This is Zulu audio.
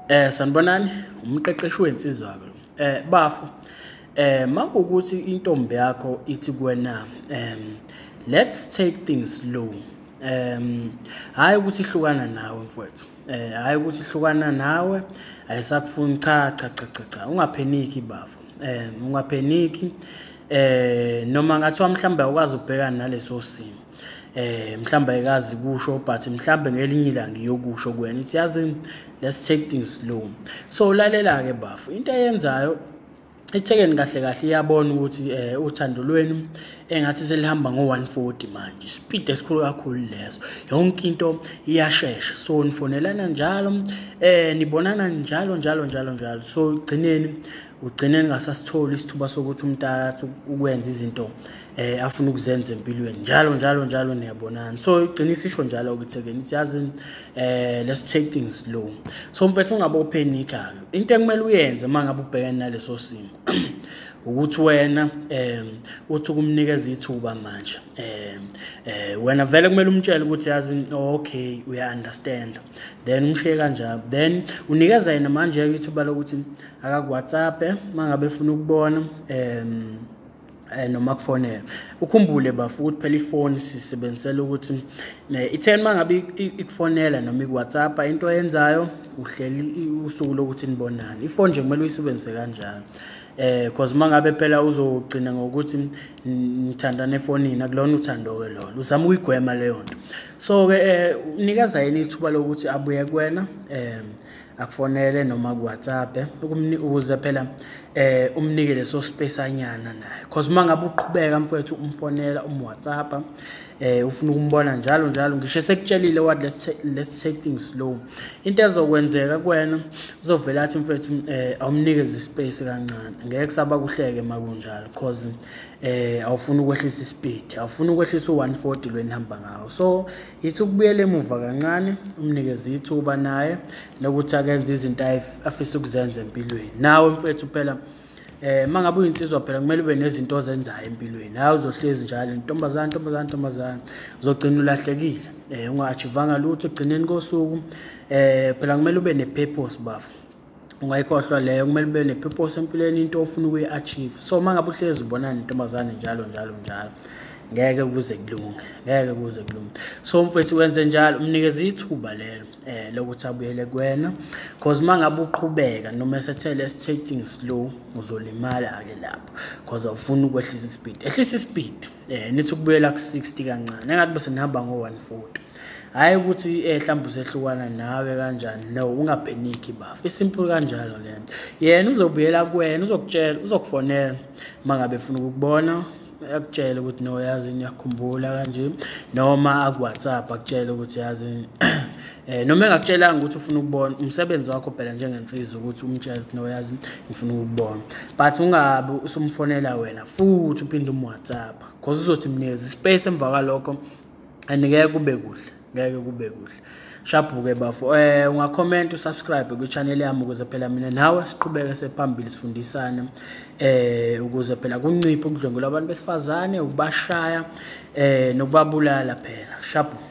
Sanibonani, umqeqeshi wensizwa lo. Bafu, makuwukuthi intombi yakho ithi kuwena, let's take things slow. Hayi ukuthi ihlukana nawe mfowethu. Hayi ukuthi ihlukana nawe, ayisakufuni cha. Ungapheniki bafu. Ungapheniki. Noma ngathiwa mhlambe awukwazi ukubhekana naleso simo. Mhlambe ayikazi kusho but mhlambe ngelinye ilanga iyokusho kuwena ithi yazi let's take things slow. So lalela ke bafu, into eyenzayo ithekeni kahle iyabona ukuthi uthando lwenu engathi selihamba ngo140 manje, speed esikhulu kakhulu leso, yonke into iyashesha. So nifonelana njalo, nibonana njalo. So ugcineni ngasasitholi isithuba sokuthi umntathu ukwenza izinto afuna ukuzenza empilweni njalo niyabonana. So igcinisa isho njalo ukuthekeni ithi yazi let's take things slow. So mfethu ungabe uphenika ke into ekumele uyenze mangabe ubhekene naleso simo ukuthi wena uthi kumnikeza ithuba manje. Wena vele kumele umtshele ukuthi yazi okay uya understand, then umshiye kanjalo, then unikeza yena manje ithuba lokuthi akaku WhatsApp mangabe efuna ukubona noma kufonela. Ukhumbule bafu ukuthi phela ifoni sisebenzisela ukuthi itheni mangabe ikufonela noma iWhatsApp into eyenzayo uhleli usuku lokuthi nibonane. Ifoni nje kumele uyisebenzise kanjalo. Because mangabe phela uzogcina ngokuthi nithandana efonini akulona uthando ke lolo, uzama ukuyigwema leyo nto. So ke unikeza yena ithuba lokuthi abuye kuwena akufonele noma ku WhatsApp ukuze phela umnike leso space anyana naye. Because mangabe uqhubeka mfowethu umfonela WhatsApp ufuna ukumbona njalo ngisho sekutshelile what let's take things slow, into ezokwenzeka kuwena uzovela athi mfowethu awumnikeze ispace kancane, ngeke kusaba kuhleke makunjalo because awufuna ukwehlisa ispeed, awufuna ukwehlisa u140 lwenihamba ngawo. So ithi ukubuyela emuva kancane umnikeze ithuba naye lokuthi akenze izinto afisa ukuzenza empilweni. Nawe mfowethu phela mangabe uyinsizwa phela kumele ube nezinto ozenzayo empilweni. Hayi uzohlezi njalo intombazana uzogcina ulahlekile, unga-achievanga lutho egcineni kosuku. Phela kumele ube ne-purpose bafu, ungayikhohlwa leyo. Kumele ube ne-purpose empilweni, into ofuna ukuyi-achieve. So mangabe uhlezi ubonana nentombazane njalo ngeke kuze kulunge. So mfethu wenze njalo, umnikeze ithuba lelo lokuthi abuyele kuwena, because mangabe uqhubeka noma esethe let's take things slow uzolimala ke lapho because awufuna ukwehlisa ispeed. Ehlisa ispeed nithi ukubuyela ku60 kancane, engathi bese nihamba ngo140. Hayi ukuthi mhlawumbe usehlukana nawe kanjani, no, ungapheniki bafu, isimple kanjalo lento. Yena uzobuyela kuwena, uzokutshela, uzokufonela mangabe efuna ukubona, akutshela ukuthi no yazi ngiyakhumbula kanje, noma aku WhatsApp akutshela ukuthi yazi noma engakutshelanga ukuthi ufuna ukubona, umsebenzi wakho phela njengensizwa ukuthi umtshele ukuthi no yazi ngifuna ukubona. But ungabe usumfonela wena futhi uphinde WhatsApp because uzothi mnikeza ispace emva kwalokho and ngeke kube kuhle. Shabuke bafu, ungacomment usubscribe ku-channel yami ukuze phela mina nawe siqhubeke sephambili sifundisana ukuze phela kunciphe ukudlwengula abantu besifazane, ukubashaya nokubabulala phela. Shabu.